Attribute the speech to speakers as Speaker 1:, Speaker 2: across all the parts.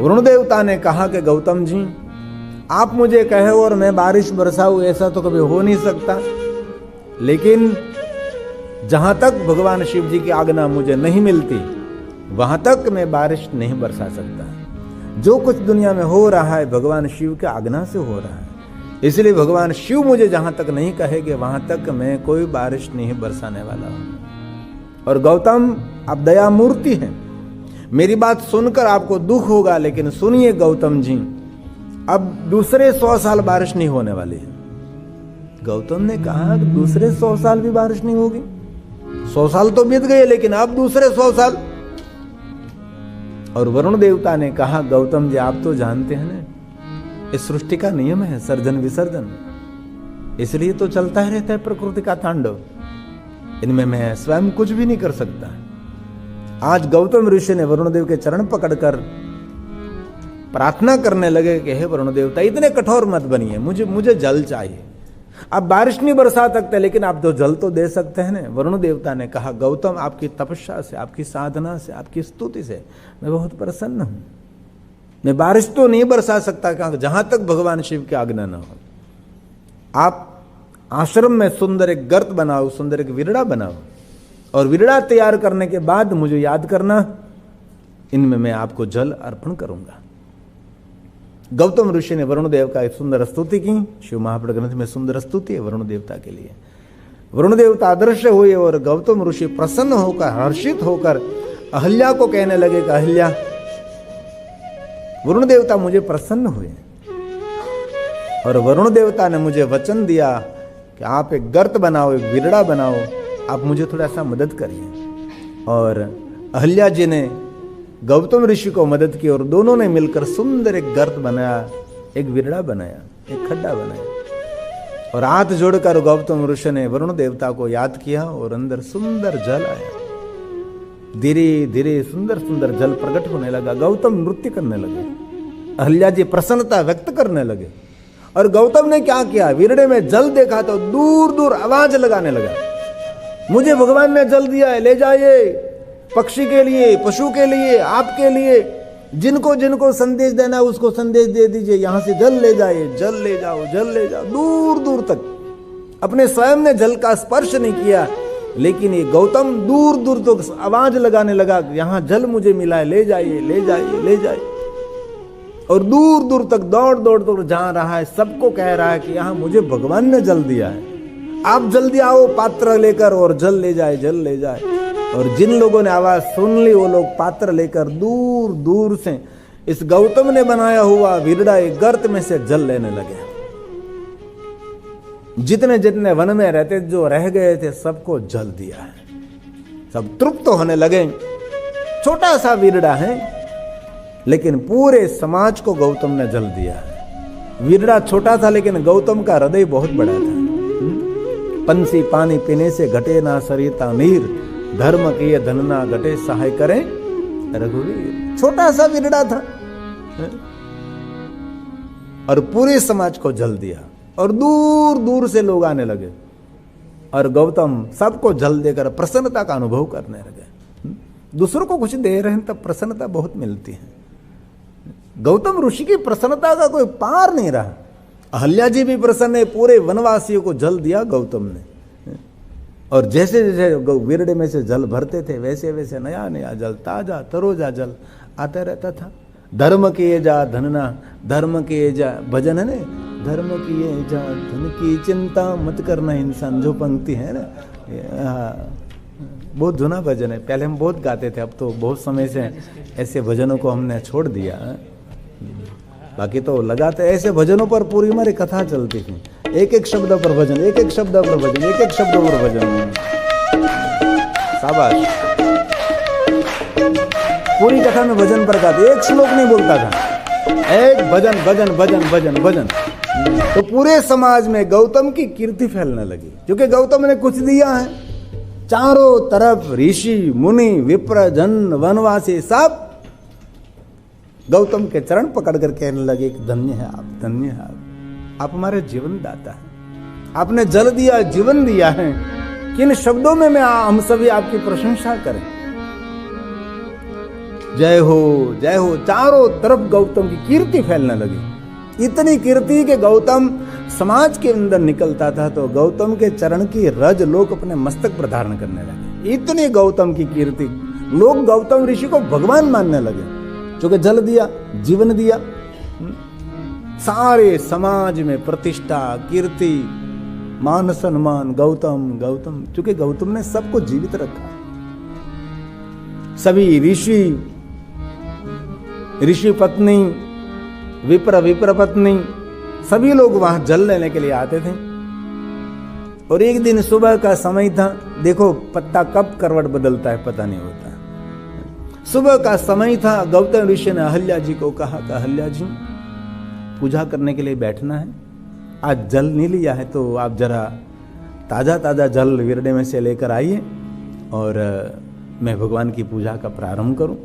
Speaker 1: वरुण देवता ने कहा कि गौतम जी, आप मुझे कहे और मैं बारिश बरसाऊं, ऐसा तो कभी हो नहीं सकता। लेकिन जहां तक भगवान शिव जी की आज्ञा मुझे नहीं मिलती, वहां तक मैं बारिश नहीं बरसा सकता। जो कुछ दुनिया में हो रहा है भगवान शिव के आज्ञा से हो रहा है, इसलिए भगवान शिव मुझे जहां तक नहीं कहेंगे वहां तक मैं कोई बारिश नहीं बरसाने वाला हूं। और गौतम, आप दया मूर्ति हैं, मेरी बात सुनकर आपको दुख होगा, लेकिन सुनिए गौतम जी, अब दूसरे 100 साल बारिश नहीं होने वाली है। गौतम ने कहा कि दूसरे 100 साल भी बारिश नहीं होगी? 100 साल तो बीत गए, लेकिन अब दूसरे 100 साल। और वरुण देवता ने कहा, गौतम जी आप तो जानते हैं ना, इस सृष्टि का नियम है सर्जन विसर्जन, इसलिए तो चलता ही रहता है प्रकृति का तांडव, इनमें मैं स्वयं कुछ भी नहीं कर सकता। आज गौतम ऋषि ने वरुण देव के चरण पकड़कर प्रार्थना करने लगे कि हे वरुण देवता, इतने कठोर मत बनिए, मुझे जल चाहिए। आप बारिश नहीं बरसा सकते, लेकिन आप तो जल तो दे सकते हैं ना। वरुण देवता ने कहा, गौतम आपकी तपस्या से, आपकी साधना से, आपकी स्तुति से मैं बहुत प्रसन्न हूं। मैं बारिश तो नहीं बरसा सकता जहां तक भगवान शिव की आज्ञा न हो। आप आश्रम में सुंदर एक गर्त बनाओ, सुंदर एक विरड़ा बनाओ, और विरड़ा तैयार करने के बाद मुझे याद करना, इनमें मैं आपको जल अर्पण करूंगा। गौतम ऋषि ने वरुण देव का एक सुंदर स्तुति की। शिव महापुराण ग्रंथ में सुंदर स्तुति है वरुण देवता के लिए। वरुण देवता अदृश्य हुए और गौतम ऋषि प्रसन्न होकर, हर्षित होकर अहल्या को कहने लगे कि अहल्या, वरुण देवता मुझे प्रसन्न हुए और वरुण देवता ने मुझे वचन दिया कि आप एक गर्त बनाओ, एक विरड़ा बनाओ, आप मुझे थोड़ा सा मदद करिए। और अहल्या जी ने गौतम ऋषि को मदद की और दोनों ने मिलकर सुंदर एक गर्त बनाया, एक विरड़ा बनाया, एक खड्डा बनाया। और हाथ जोड़कर गौतम ऋषि ने वरुण देवता को याद किया और अंदर सुंदर जल आया। धीरे धीरे सुंदर सुंदर जल प्रकट होने लगा। गौतम नृत्य करने लगे, अहल्या जी प्रसन्नता व्यक्त करने लगे। और गौतम ने क्या किया, विरड़े में जल देखा तो दूर दूर आवाज लगाने लगा, मुझे भगवान ने जल दिया है, ले जाइए। पक्षी के लिए, पशु के लिए, आपके लिए, जिनको जिनको संदेश देना उसको संदेश दे दीजिए, यहां से जल ले जाइए, जल ले जाओ, जल ले जाओ, दूर दूर तक। अपने स्वयं ने जल का स्पर्श नहीं किया, लेकिन ये गौतम दूर दूर तक आवाज लगाने लगा, यहां जल मुझे मिला है, ले जाइए, ले जाइए, ले जाइए। और दूर दूर तक दौड़ दौड़ दौड़ जा रहा है, सबको कह रहा है कि यहां मुझे भगवान ने जल दिया है, आप जल्दी आओ पात्र लेकर और जल ले जाए, जल ले जाए। और जिन लोगों ने आवाज सुन ली वो लोग पात्र लेकर दूर दूर से इस गौतम ने बनाया हुआ विरड़ा गर्त में से जल लेने लगे। जितने जितने वन में रहते जो रह गए थे सबको जल दिया है, सब तृप्त होने लगे। छोटा सा विरड़ा है, लेकिन पूरे समाज को गौतम ने जल दिया है। विरड़ा छोटा था, लेकिन गौतम का हृदय बहुत बड़ा था। पंछी पानी पीने से घटे ना सरिता नीर, धर्म किए धन ना घटे सहाय करें रघुवीर। छोटा सा विरड़ा था और पूरे समाज को जल दिया और दूर दूर से लोग आने लगे और गौतम सबको जल देकर प्रसन्नता का अनुभव करने लगे। दूसरों को कुछ दे रहे हैं तब प्रसन्नता बहुत मिलती है। गौतम ऋषि की प्रसन्नता का कोई पार नहीं रहा। अहल्या जी भी प्रसन्न है, पूरे वनवासियों को जल दिया गौतम ने। और जैसे जैसे विरड़े में से जल भरते थे वैसे वैसे नया नया जल, ताजा तरोजा जल आता रहता था। धर्म किए जा धनना, धर्म किए जा, भजन है ना, धर्म किए जा धन की चिंता मत करना इंसान, जो पंक्ति है ना, बहुत धुना भजन है। पहले हम बहुत गाते थे, अब तो बहुत समय से ऐसे भजनों को हमने छोड़ दिया। बाकी तो लगाते ऐसे भजनों पर पूरी हमारी कथा चलती थी, एक एक शब्द पर भजन, एक एक शब्द पर भजन, एक एक शब्द पर भजन। शाबाश। पूरी कथा में भजन पर गाते, एक श्लोक नहीं बोलता था, एक भजन भजन भजन भजन भजन। तो पूरे समाज में गौतम की कीर्ति फैलने लगी, क्योंकि गौतम ने कुछ दिया है। चारों तरफ ऋषि मुनि विप्र जन वनवासी सब गौतम के चरण पकड़कर कहने लगे कि धन्य है आप, धन्य है आप हमारे जीवन दाता है, आपने जल दिया, जीवन दिया है। किन शब्दों में हम सभी आपकी प्रशंसा करें। जय हो जय हो, चारों तरफ गौतम की कीर्ति फैलने लगी। इतनी कीर्ति कि गौतम समाज के अंदर निकलता था तो गौतम के चरण की रज लोग अपने मस्तक पर धारण करने लगे। इतनी गौतम की कीर्ति, लोग गौतम ऋषि को भगवान मानने लगे, क्योंकि जल दिया, जीवन दिया। सारे समाज में प्रतिष्ठा, कीर्ति, मान सम्मान, गौतम गौतम, क्योंकि गौतम ने सबको जीवित रखा। सभी ऋषि पत्नी, विप्र पत्नी, सभी लोग वहां जल लेने के लिए आते थे। और एक दिन सुबह का समय था, देखो पत्ता कब करवट बदलता है पता नहीं होता। सुबह का समय था, गौतम ऋषि ने अहल्या जी को कहा कि अहल्या जी, पूजा करने के लिए बैठना है, आज जल नहीं लिया है तो आप जरा ताजा ताजा जल विरडे में से लेकर आइए और मैं भगवान की पूजा का प्रारंभ करूं।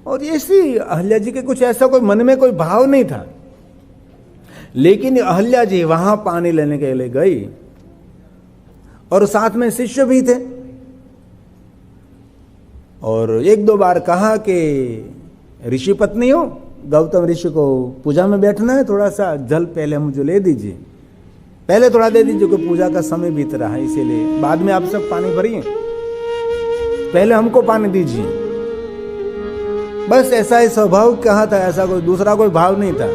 Speaker 1: और ऐसी अहल्या जी के कुछ ऐसा कोई मन में कोई भाव नहीं था, लेकिन अहल्या जी वहां पानी लेने के लिए गई और साथ में शिष्य भी थे। और एक दो बार कहा कि ऋषि पत्नी हो, गौतम ऋषि को पूजा में बैठना है, थोड़ा सा जल पहले मुझे ले दीजिए, पहले थोड़ा दे दीजिए, क्योंकि पूजा का समय बीत रहा है, इसीलिए बाद में आप सब पानी भरिए, पहले हमको पानी दीजिए। बस ऐसा ही स्वभाव कहा था, ऐसा कोई दूसरा कोई भाव नहीं था।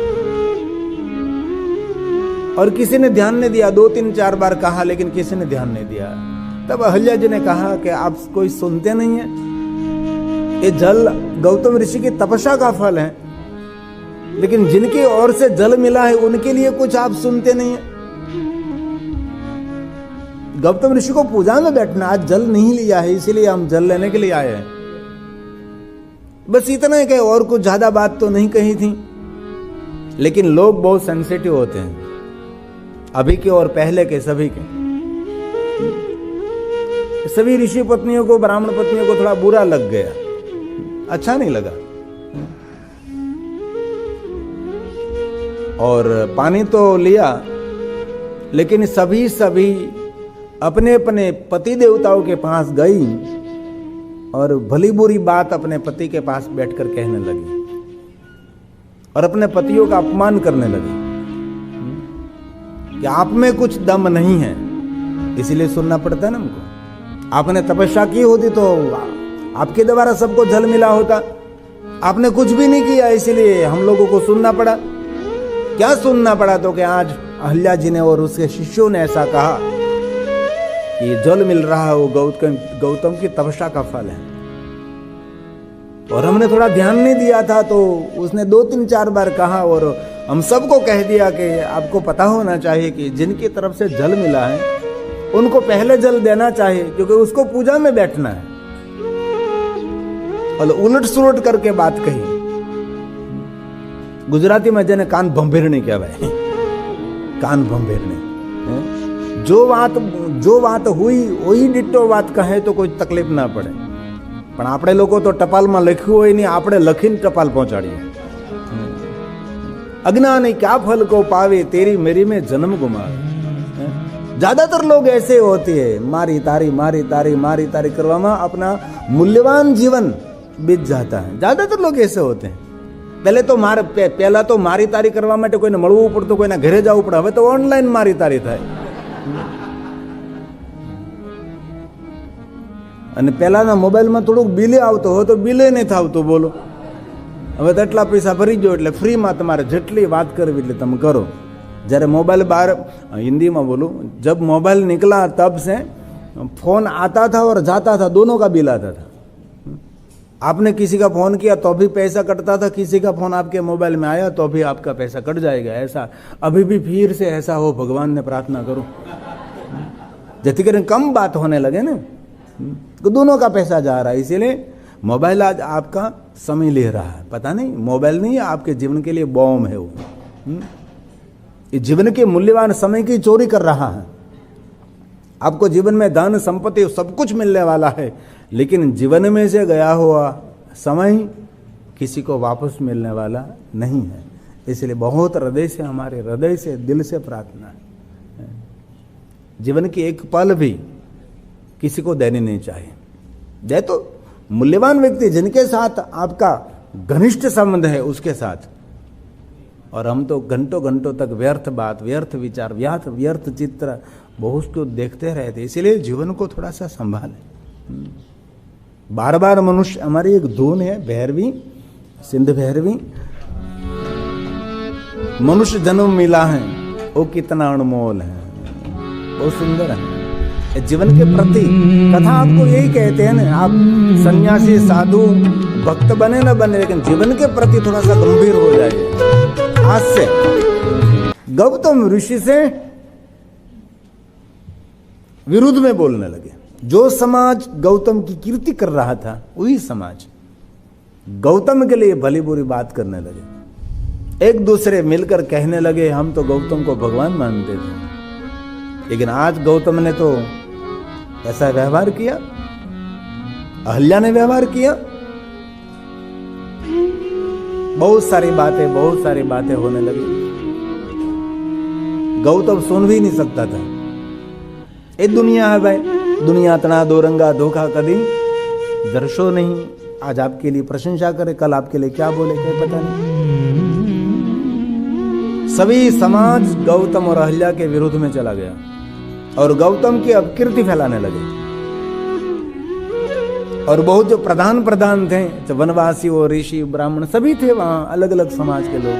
Speaker 1: और किसी ने ध्यान नहीं दिया, 2-3-4 बार कहा लेकिन किसी ने ध्यान नहीं दिया। तब अहल्या जी ने कहा कि आप कोई सुनते नहीं है, ये जल गौतम ऋषि की तपस्या का फल है, लेकिन जिनकी ओर से जल मिला है उनके लिए कुछ आप सुनते नहीं है। गौतम ऋषि को पूजा में बैठना, आज जल नहीं लिया है इसीलिए हम जल लेने के लिए आए हैं। बस इतना ही कहे, और कुछ ज्यादा बात तो नहीं कही थी। लेकिन लोग बहुत सेंसिटिव होते हैं, अभी के और पहले के सभी के। सभी ऋषि पत्नियों को, ब्राह्मण पत्नियों को थोड़ा बुरा लग गया, अच्छा नहीं लगा। और पानी तो लिया, लेकिन सभी अपने अपने पति देवताओं के पास गई और भली बुरी बात अपने पति के पास बैठकर कहने लगी और अपने पतियों का अपमान करने लगी कि आप में कुछ दम नहीं है, इसीलिए सुनना पड़ता है ना हमको। आपने तपस्या की होती तो आपके द्वारा सबको जल मिला होता, आपने कुछ भी नहीं किया, इसीलिए हम लोगों को सुनना पड़ा। क्या सुनना पड़ा? तो कि आज अहल्या जी ने और उसके शिष्यों ने ऐसा कहा कि ये जल मिल रहा है वो गौतम की तपस्या का फल है। और हमने थोड़ा ध्यान नहीं दिया था तो उसने 2-3-4 बार कहा और हम सबको कह दिया कि आपको पता होना चाहिए कि जिनकी तरफ से जल मिला है उनको पहले जल देना चाहिए, क्योंकि उसको पूजा में बैठना है। और उलट सुलट करके बात कही। गुजराती में जेने कान भंभेरणी कहवाय, कान भंभेरणी। जो बात हुई वही डिट्टो बात कहे तो कोई तकलीफ ना पड़े, पण આપણે લોકો તો ટપાલમાં લખ્યું હોય નહીં, આપણે લખીને ટપાલ પહોંચાડીએ। अज्ञानी क्या फल को पावे, तेरी मेरी में जन्म गुमावे। ज्यादातर लोग ऐसे होते हैं, मारी तारी करवामा अपना मूल्यवान जीवन बीत जाता है। ज्यादातर लोग ऐसे होते हैं। पहला तो मारी तारी करवा માટે કોઈને મળવું પડતું, કોઈના ઘરે જવું પડે, હવે તો ઓનલાઈન મારી તારી થાય। અને પહેલાના મોબાઈલમાં થોડુંક બિલે આવતો હોય તો બિલે નહીં થાવતું, બોલો। હવે તો એટલા પૈસા ભરી ગયો એટલે ફ્રીમાં તમારે જેટલી વાત કરવી એટલે તમે કરો। જ્યારે મોબાઈલ બહાર, हिंदी में बोलूँ, जब मोबाइल निकला तब से फोन आता था और जाता था, दोनों का बिल आता था। आपने किसी का फोन किया तो भी पैसा कटता था, किसी का फोन आपके मोबाइल में आया तो भी आपका पैसा कट जाएगा। ऐसा अभी भी फिर से ऐसा हो, भगवान ने प्रार्थना करो जैसे करें कम बात होने लगे ना, तो दोनों का पैसा जा रहा है। इसीलिए मोबाइल आज आपका समय ले रहा है। पता नहीं, मोबाइल नहीं है आपके जीवन के लिए बॉम्ब है वो। ये जीवन के मूल्यवान समय की चोरी कर रहा है। आपको जीवन में धन संपत्ति सब कुछ मिलने वाला है, लेकिन जीवन में से गया हुआ समय किसी को वापस मिलने वाला नहीं है। इसलिए बहुत हृदय से, हमारे हृदय से, दिल से प्रार्थना है, जीवन की एक पल भी किसी को देनी नहीं चाहिए। दे तो मूल्यवान व्यक्ति जिनके साथ आपका घनिष्ठ संबंध है उसके साथ, और हम तो घंटों घंटों तक व्यर्थ बात, व्यर्थ विचार, व्यर्थ चित्र बहुत को देखते रहते। इसीलिए जीवन को थोड़ा सा संभालें। बार बार मनुष्य, हमारी एक धुन है भैरवी, सिंध भैरवी, मनुष्य जन्म मिला है वो कितना अनमोल है, बहुत सुंदर है। जीवन के प्रति कथा आपको यही कहते हैं ना, आप सन्यासी साधु भक्त बने न बने, लेकिन जीवन के प्रति थोड़ा सा गंभीर हो जाइए। आज से गौतम ऋषि से विरुद्ध में बोलने लगे। जो समाज गौतम की कीर्ति कर रहा था वही समाज गौतम के लिए भली बुरी बात करने लगे। एक दूसरे मिलकर कहने लगे हम तो गौतम को भगवान मानते थे, लेकिन आज गौतम ने तो ऐसा व्यवहार किया, अहल्या ने व्यवहार किया। बहुत सारी बातें होने लगी। गौतम सुन भी नहीं सकता था। ये दुनिया है भाई, दुनिया तना दोरंगा धोखा कदी दर्शो नहीं। आज आपके लिए प्रशंसा करे, कल आपके लिए क्या बोले क्या पता नहीं। सभी समाज गौतम और अहल्या के विरोध में चला गया और गौतम की अपकीर्ति फैलाने लगे। और बहुत जो प्रधान थे, जो वनवासी और ऋषि ब्राह्मण सभी थे वहां, अलग अलग समाज के लोग,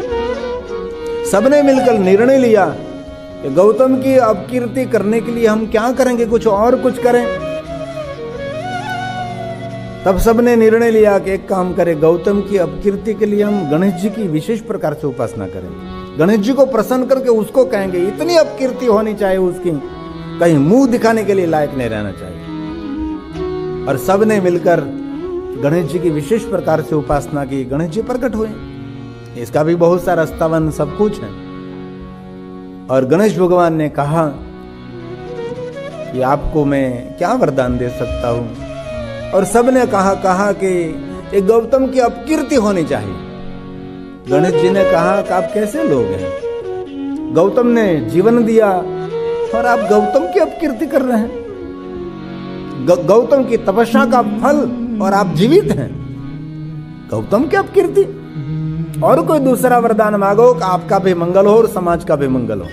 Speaker 1: सबने मिलकर निर्णय लिया कि गौतम की अपकीर्ति करने के लिए हम क्या करेंगे, कुछ और कुछ करें। तब सबने निर्णय लिया कि एक काम करें, गौतम की अपकीर्ति के लिए हम गणेश जी की विशेष प्रकार से उपासना करेंगे। गणेश जी को प्रसन्न करके उसको कहेंगे, इतनी अपकीर्ति होनी चाहिए उसकी, कहीं मुंह दिखाने के लिए लायक नहीं रहना चाहिए। और सबने मिलकर गणेश जी की विशेष प्रकार से उपासना की। गणेश जी प्रकट हुए, इसका भी बहुत सारा स्तवन सब कुछ है। और गणेश भगवान ने कहा कि आपको मैं क्या वरदान दे सकता हूं। और सबने कहा कि एक गौतम की अपकीर्ति होनी चाहिए। गणेश जी ने कहा कि आप कैसे लोग हैं, गौतम ने जीवन दिया और आप गौतम की अपकीर्ति कर रहे हैं। गौतम की तपस्या का फल और आप जीवित हैं, गौतम की अपकीर्ति। और कोई दूसरा वरदान मांगो कि आपका भी मंगल हो और समाज का भी मंगल हो,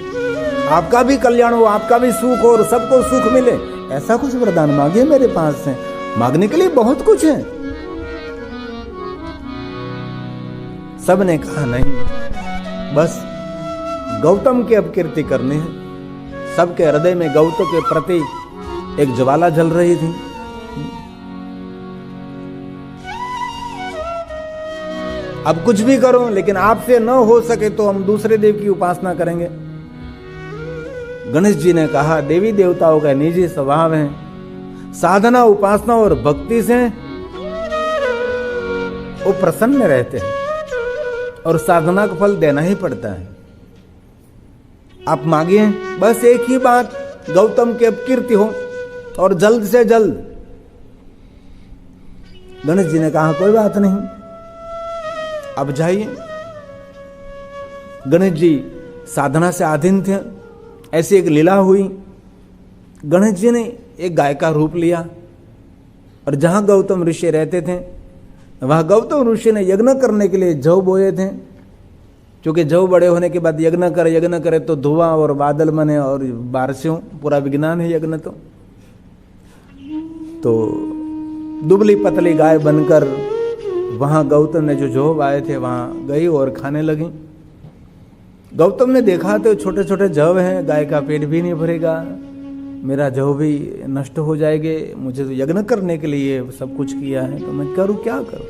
Speaker 1: आपका भी कल्याण हो, आपका भी सुख हो और सबको सुख मिले, ऐसा कुछ वरदान मांगे मेरे पास से। मांगने के लिए बहुत कुछ है। सबने कहा नहीं, बस गौतम की अपकीर्ति करनी है। सबके हृदय में गौतम के प्रति एक ज्वाला जल रही थी। अब कुछ भी करो, लेकिन आपसे न हो सके तो हम दूसरे देव की उपासना करेंगे। गणेश जी ने कहा, देवी देवताओं का निजी स्वभाव है, साधना उपासना और भक्ति से वो प्रसन्न रहते हैं और साधना का फल देना ही पड़ता है। आप मांगिए बस एक ही बात, गौतम की अपकीर्ति हो और जल्द से जल्द। गणेश जी ने कहा कोई बात नहीं, अब जाइए। गणेश जी साधना से आधीन थे। ऐसी एक लीला हुई, गणेश जी ने एक गाय का रूप लिया और जहां गौतम ऋषि रहते थे वहां गौतम ऋषि ने यज्ञ करने के लिए जौ बोए थे। क्योंकि जौ बड़े होने के बाद यज्ञ करे तो धुआं और बादल बने और बारिशों, पूरा विज्ञान है यज्ञ। तो दुबली पतली गाय बनकर वहां गौतम ने जो जौ आए थे वहां गई और खाने लगी। गौतम ने देखा तो छोटे छोटे जौ हैं, गाय का पेट भी नहीं भरेगा, मेरा जौ भी नष्ट हो जाएंगे, मुझे तो यज्ञ करने के लिए सब कुछ किया है, तो मैं करूं क्या करूं।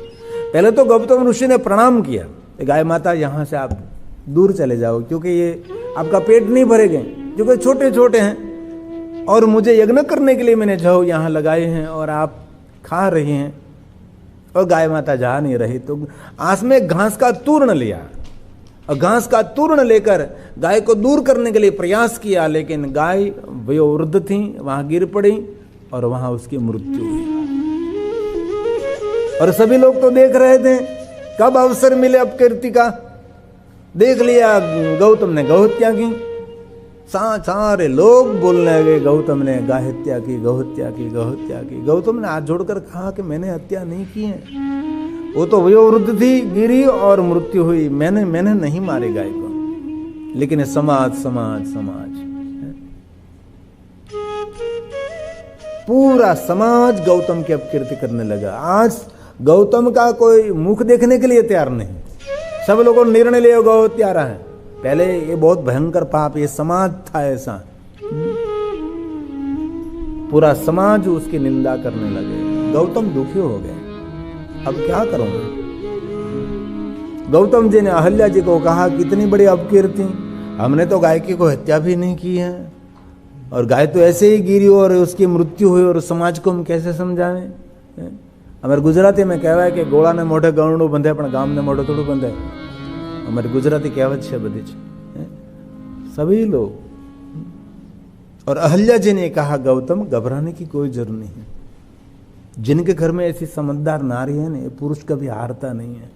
Speaker 1: पहले तो गौतम ऋषि ने प्रणाम किया, गाय माता यहाँ से आप दूर चले जाओ, क्योंकि ये आपका पेट नहीं भरेंगे, क्योंकि छोटे छोटे हैं और मुझे यज्ञ करने के लिए मैंने जौ यहाँ लगाए हैं और आप खा रही हैं। और गाय माता जा नहीं रही, तो आस में घास का तूर्ण लिया और घास का तूर्ण लेकर गाय को दूर करने के लिए प्रयास किया, लेकिन गाय वयोवृद्ध थी, वहां गिर पड़ी और वहां उसकी मृत्यु हुई। और सभी लोग तो देख रहे थे, कब अवसर मिले अपकीर्ति का। देख लिया गौतम ने गौहत्या की, सारे लोग बोलने लगे गौतम ने गाहत्या की, गौहत्या की, गौहत्या की। गौतम ने हाथ जोड़कर कहा कि मैंने हत्या नहीं की है, वो तो वयोवृद्ध थी, गिरी और मृत्यु हुई। मैंने नहीं मारी गाय को, लेकिन ये समाज समाज समाज, पूरा समाज गौतम की अपकीर्ति करने लगा। आज गौतम का कोई मुख देखने के लिए तैयार नहीं, सब लोगों ने निर्णय लिया गौ त्यारा है। पहले ये बहुत भयंकर पाप, ये समाज था ऐसा, पूरा समाज उसकी निंदा करने लगे। गौतम दुखी हो गए, अब क्या करूंगा। गौतम जी ने अहल्या जी को कहा, कितनी बड़ी अपकीर्ति, हमने तो गाय की कोई हत्या भी नहीं की है, और गाय तो ऐसे ही गिरी और उसकी मृत्यु हुई, और समाज को हम कैसे समझावें। हमारे गुजराती में कहवा है कि गोड़ा ने मोढ़े गणुं बंधे पण गाम ने मोढ़े थोड़ू बंधे। हमारी गुजराती कहावत है बधी सभी लोग। और अहल्या जी ने कहा, गौतम घबराने की कोई जरूरत नहीं है। जिनके घर में ऐसी समझदार नारी है ना, पुरुष कभी हारता नहीं है।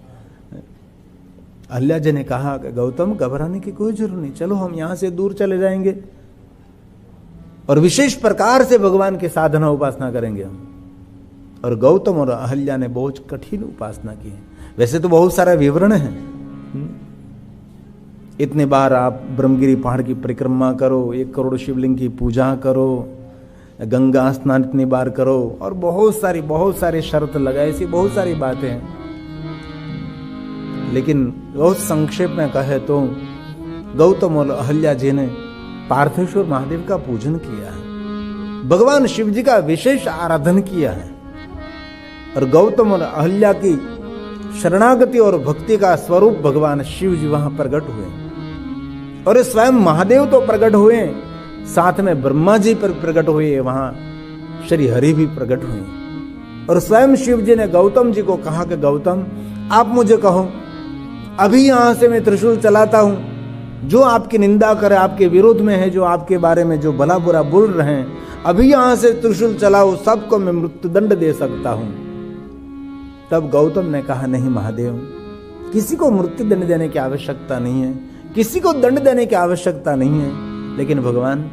Speaker 1: अहल्या जी ने कहा कि गौतम घबराने की कोई जरूरत नहीं, चलो हम यहां से दूर चले जाएंगे और विशेष प्रकार से भगवान की साधना उपासना करेंगे हम। और गौतम और अहल्या ने बहुत कठिन उपासना की है। वैसे तो बहुत सारा विवरण है, इतने बार आप ब्रह्मगिरी पहाड़ की परिक्रमा करो, 1 करोड़ शिवलिंग की पूजा करो, गंगा स्नान इतनी बार करो, और बहुत सारी शर्त लगाए, ऐसी बहुत सारी बातें हैं। लेकिन बहुत संक्षेप में कहे तो गौतम और अहल्या जी ने पार्थेश्वर महादेव का पूजन किया है, भगवान शिव जी का विशेष आराधन किया है। और गौतम और अहल्या की शरणागति और भक्ति का स्वरूप भगवान शिव जी वहां प्रकट हुए, और स्वयं महादेव तो प्रकट हुए, साथ में ब्रह्मा जी पर प्रकट हुए, वहां श्री हरि भी प्रकट हुए। और स्वयं शिव जी ने गौतम जी को कहा कि गौतम आप मुझे कहो, अभी यहां से मैं त्रिशूल चलाता हूं, जो आपकी निंदा करे, आपके विरोध में है, जो आपके बारे में जो भला बुरा बोल रहे हैं, अभी यहां से त्रिशूल चलाओ, सबको मैं मृत्युदंड दे सकता हूं। तब गौतम ने कहा, नहीं महादेव, किसी को मृत्युदंड देने की आवश्यकता नहीं है, किसी को दंड देने की आवश्यकता नहीं है, लेकिन भगवान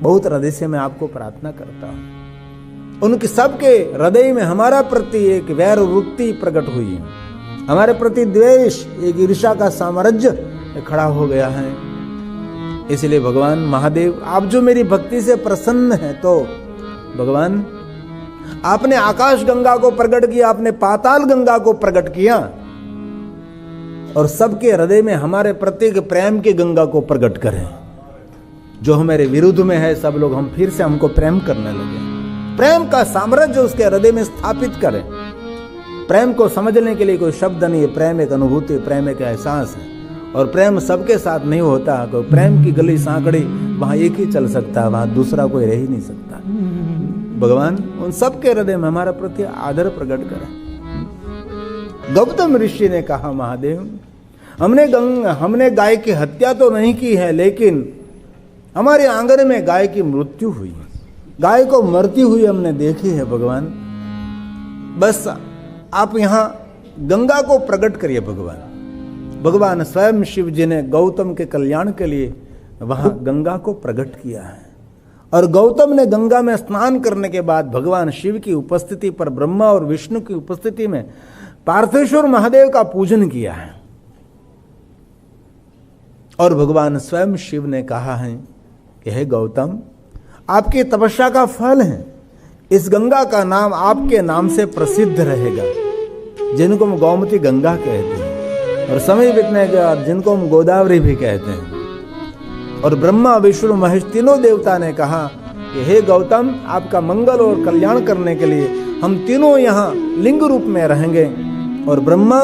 Speaker 1: बहुत हृदय से मैं आपको प्रार्थना करता हूं। उनके सबके हृदय में हमारा प्रति एक वैर वृत्ति प्रकट हुई है, हमारे प्रति द्वेष, एक ईर्ष्या का साम्राज्य खड़ा हो गया है। इसलिए भगवान महादेव, आप जो मेरी भक्ति से प्रसन्न हैं, तो भगवान आपने आकाश गंगा को प्रकट किया, आपने पाताल गंगा को प्रकट किया, और सबके हृदय में हमारे प्रत्येक प्रेम की गंगा को प्रकट करें। जो हमारे विरुद्ध में है, सब लोग हम फिर से हमको प्रेम करने लगे, प्रेम का साम्राज्य उसके हृदय में स्थापित करें। प्रेम को समझने के लिए कोई शब्द नहीं है, प्रेम एक अनुभूति, प्रेम एक एहसास है। और प्रेम सबके साथ नहीं होता, कोई प्रेम की गली सांकड़ी वहां एक ही चल सकता है, वहां दूसरा कोई रह ही नहीं सकता। भगवान उन सबके हृदय में हमारा प्रति आदर प्रकट करें। गौतम ऋषि ने कहा, महादेव, हमने गाय की हत्या तो नहीं की है, लेकिन हमारे आंगन में गाय की मृत्यु हुई, गाय को मरती हुई हमने देखी है। भगवान बस आप यहां गंगा को प्रकट करिए। भगवान स्वयं शिव जी ने गौतम के कल्याण के लिए वहां गंगा को प्रकट किया है। और गौतम ने गंगा में स्नान करने के बाद भगवान शिव की उपस्थिति पर, ब्रह्मा और विष्णु की उपस्थिति में पार्थेश्वर महादेव का पूजन किया है। और भगवान स्वयं शिव ने कहा है कि हे गौतम, आपकी तपस्या का फल है, इस गंगा का नाम आपके नाम से प्रसिद्ध रहेगा, जिनको हम गोमती गंगा कहते हैं, और समय बीतने के बाद जिनको हम गोदावरी भी कहते हैं। और ब्रह्मा विष्णु महेश तीनों देवता ने कहा कि हे गौतम, आपका मंगल और कल्याण करने के लिए हम तीनों यहाँ लिंग रूप में रहेंगे। और ब्रह्मा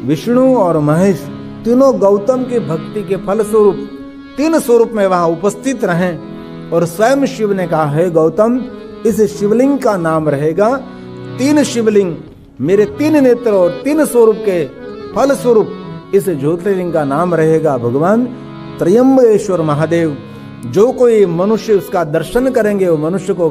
Speaker 1: विष्णु और महेश तीनों गौतम की भक्ति के फल स्वरूप 3 स्वरूप में वहां उपस्थित रहें। और स्वयं शिव ने कहा, हे गौतम, इस शिवलिंग का नाम रहेगा 3 शिवलिंग, मेरे 3 नेत्र और 3 स्वरूप के फल स्वरूप इस ज्योतिर्लिंग का नाम रहेगा भगवान त्र्यंबकेश्वर महादेव। जो कोई मनुष्य उसका दर्शन करेंगे, वो मनुष्य को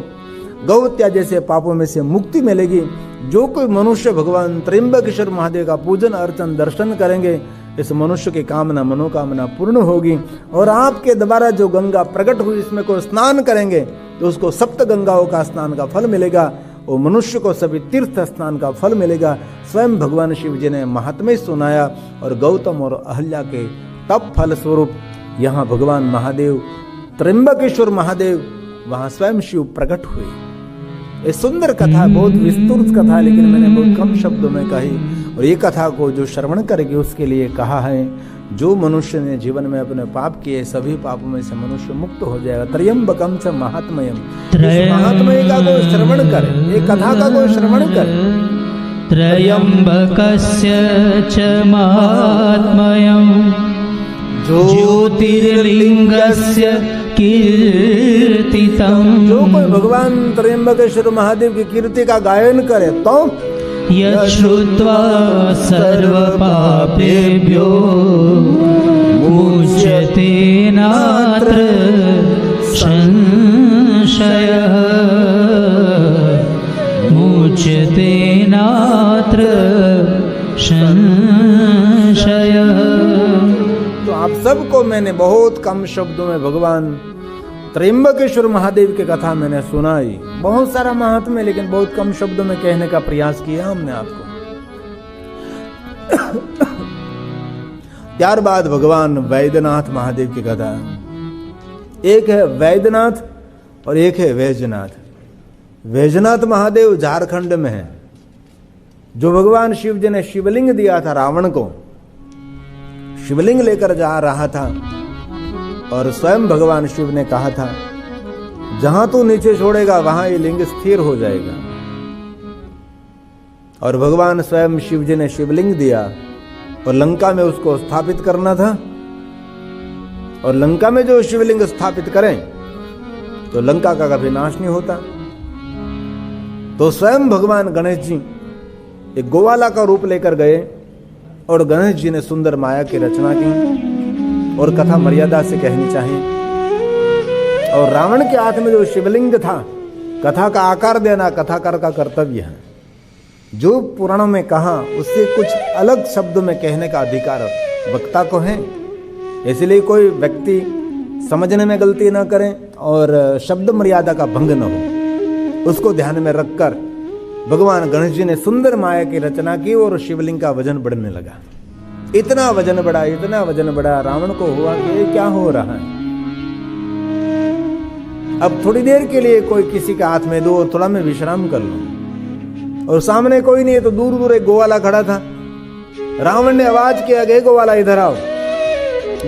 Speaker 1: गौहत्या जैसे पापों में से मुक्ति मिलेगी। जो कोई मनुष्य भगवान त्र्यंबकेश्वर महादेव का पूजन अर्चन दर्शन करेंगे, इस मनुष्य की कामना मनोकामना पूर्ण होगी। और आपके द्वारा जो गंगा प्रकट हुई, इसमें कोई स्नान करेंगे तो उसको 7 गंगाओं का स्नान का फल मिलेगा। वो मनुष्य को सभी तीर्थ स्नान का फल मिलेगा। स्वयं भगवान शिव जी ने महात्म्य सुनाया और गौतम और अहल्या के तप फल स्वरूप यहाँ भगवान महादेव, त्र्यंबकेश्वर महादेव, वहाँ स्वयं शिव प्रकट हुए। ये सुंदर कथा, बहुत विस्तृत कथा, लेकिन मैंने बहुत कम शब्दों में कही। और ये कथा को जो श्रवण करेगी उसके लिए कहा है, जो मनुष्य ने जीवन में अपने पाप किए सभी पापों में से मनुष्य मुक्त हो जाएगा। त्र्यंबकम च महात्म्यम, महात्म्य का कोई श्रवण करे, ये कथा का कोई श्रवण करे।
Speaker 2: त्र्यंबकस्य च महात्म्यम ज्योतिर्लिंगस्य कीर्तितम्।
Speaker 1: जो कोई भगवान त्र्यंबकेश्वर महादेव की कीर्ति का गायन करे तो
Speaker 2: यश्रुत्वा सर्वपापेभ्यो मुच्यते नात्र संशयः, मुच्यते नात्र संशयः।
Speaker 1: तो आप सबको मैंने बहुत कम शब्दों में भगवान त्र्यंबकेश्वर महादेव की कथा मैंने सुनाई। बहुत सारा महात्म्य, लेकिन बहुत कम शब्दों में कहने का प्रयास किया हमने आपको। त्यार बाद भगवान वैद्यनाथ महादेव की कथा। एक है वैद्यनाथ और एक है वैजनाथ। वैजनाथ महादेव झारखंड में है, जो भगवान शिव जी ने शिवलिंग दिया था रावण को। शिवलिंग लेकर जा रहा था और स्वयं भगवान शिव ने कहा था, जहां तू नीचे छोड़ेगा वहां ये लिंग स्थिर हो जाएगा। और भगवान स्वयं शिव जी ने शिवलिंग दिया और लंका में उसको स्थापित करना था। और लंका में जो शिवलिंग स्थापित करें तो लंका का कभी नाश नहीं होता। तो स्वयं भगवान गणेश जी एक गोवाला का रूप लेकर गए और गणेश जी ने सुंदर माया की रचना की। और कथा मर्यादा से कहनी चाहिए। और रावण के हाथ में जो शिवलिंग था, कथा का आकार देना कथाकार का कर्तव्य है। जो पुराणों में कहा उससे कुछ अलग शब्दों में कहने का अधिकार वक्ता को है। इसलिए कोई व्यक्ति समझने में गलती ना करे और शब्द मर्यादा का भंग न हो, उसको ध्यान में रखकर भगवान गणेश जी ने सुंदर माया की रचना की और शिवलिंग का वजन बढ़ने लगा। इतना वजन बढ़ा, इतना वजन बढ़ा, रावण को हुआ कि ये क्या हो रहा है। अब थोड़ी देर के लिए कोई किसी के हाथ में दो, थोड़ा मैं विश्राम कर लूं। और सामने कोई नहीं है तो दूर दूर एक गोवाला खड़ा था। रावण ने आवाज किया, गए गोवाला इधर आओ।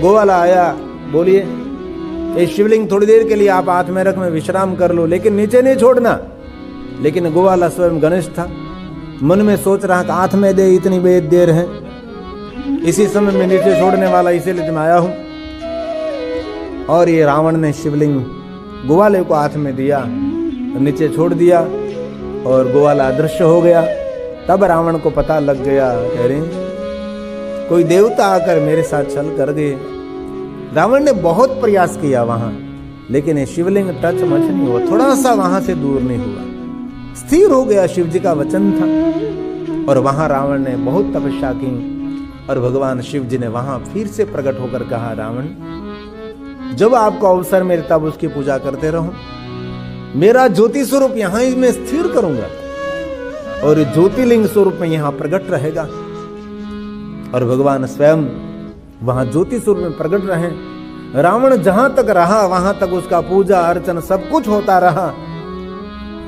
Speaker 1: गोवाला आया, बोलिए ये शिवलिंग थोड़ी देर के लिए आप हाथ में रख, मैं विश्राम कर लो, लेकिन नीचे नहीं छोड़ना। लेकिन गोवाला स्वयं गणेश था, मन में सोच रहा कि हाथ में दे, इतनी देर है, इसी समय में नीचे छोड़ने वाला, इसीलिए मैं आया हूं। और ये रावण ने शिवलिंग गोवाले को हाथ में दिया, नीचे छोड़ दिया और गोवाला अदृश्य हो गया। तब रावण को पता लग गया, कह रहे कोई देवता आकर मेरे साथ चल कर गए। रावण ने बहुत प्रयास किया वहां, लेकिन ये शिवलिंग टच मच नहीं हुआ, थोड़ा सा वहां से दूर नहीं हुआ, स्थिर हो गया। शिव जी का वचन था। और वहां रावण ने बहुत तपस्या की और भगवान शिव जी ने वहां फिर से प्रकट होकर कहा, रावण जब आपको अवसर मिले तब उसकी पूजा करते रहो। मेरा ज्योति स्वरूप यहां ही मैं स्थिर करूंगा और ज्योतिर्लिंग स्वरूप में यहां प्रकट रहेगा। और भगवान स्वयं वहां ज्योति स्वरूप में प्रकट रहे। रावण जहां तक रहा वहां तक उसका पूजा अर्चन सब कुछ होता रहा।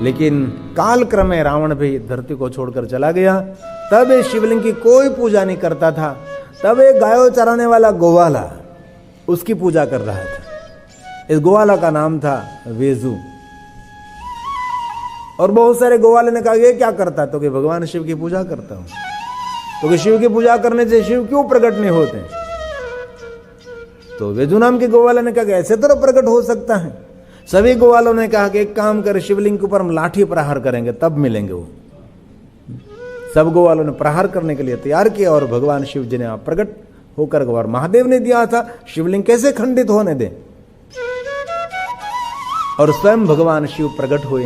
Speaker 1: लेकिन काल क्रमे रावण भी धरती को छोड़कर चला गया। तब इस शिवलिंग की कोई पूजा नहीं करता था। तब एक गायों चराने वाला गोवाला उसकी पूजा कर रहा था। इस गोवाला का नाम था वेजू। और बहुत सारे गोवाले ने कहा, ये क्या करता? तो कि भगवान शिव की पूजा करता हूं। तो कि शिव की पूजा करने से शिव क्यों प्रकट नहीं होते? तो वेजू नाम के गोवाले ने कहा कि ऐसे तो प्रकट हो सकता है। सभी गोवालों ने कहा कि एक काम कर, शिवलिंग के ऊपर हम लाठी प्रहार करेंगे तब मिलेंगे वो। सब गोवालों ने प्रहार करने के लिए तैयार किया और भगवान शिव जी ने आप प्रकट होकर और महादेव ने दिया था, शिवलिंग कैसे खंडित होने दे। और स्वयं भगवान शिव प्रकट हुए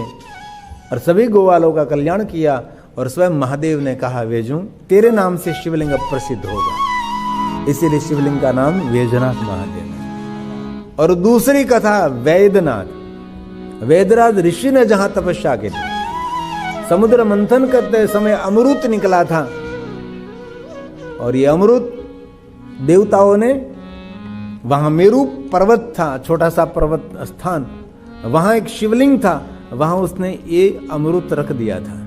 Speaker 1: और सभी गोवालों का कल्याण किया। और स्वयं महादेव ने कहा, वेजू तेरे नाम से शिवलिंग अब प्रसिद्ध होगा। इसीलिए शिवलिंग का नाम वैजनाथ महादेव है। और दूसरी कथा वैद्यनाथ। वैद्यनाथ ऋषि ने जहां तपस्या की थी, समुद्र मंथन करते समय अमृत निकला था, और ये अमृत देवताओं ने, वहां मेरू पर्वत था, छोटा सा पर्वत स्थान, वहां एक शिवलिंग था, वहां उसने ये अमृत रख दिया था।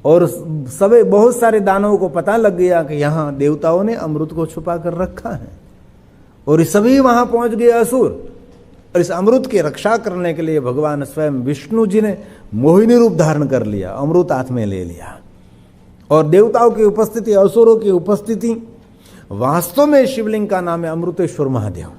Speaker 1: और सभी बहुत सारे दानवों को पता लग गया कि यहां देवताओं ने अमृत को छुपा कर रखा है, और सभी वहां पहुंच गए असुर। और इस अमृत की रक्षा करने के लिए भगवान स्वयं विष्णु जी ने मोहिनी रूप धारण कर लिया, अमृत हाथ में ले लिया। और देवताओं की उपस्थिति, असुरों की उपस्थिति, वास्तव में शिवलिंग का नाम है अमृतेश्वर महादेव।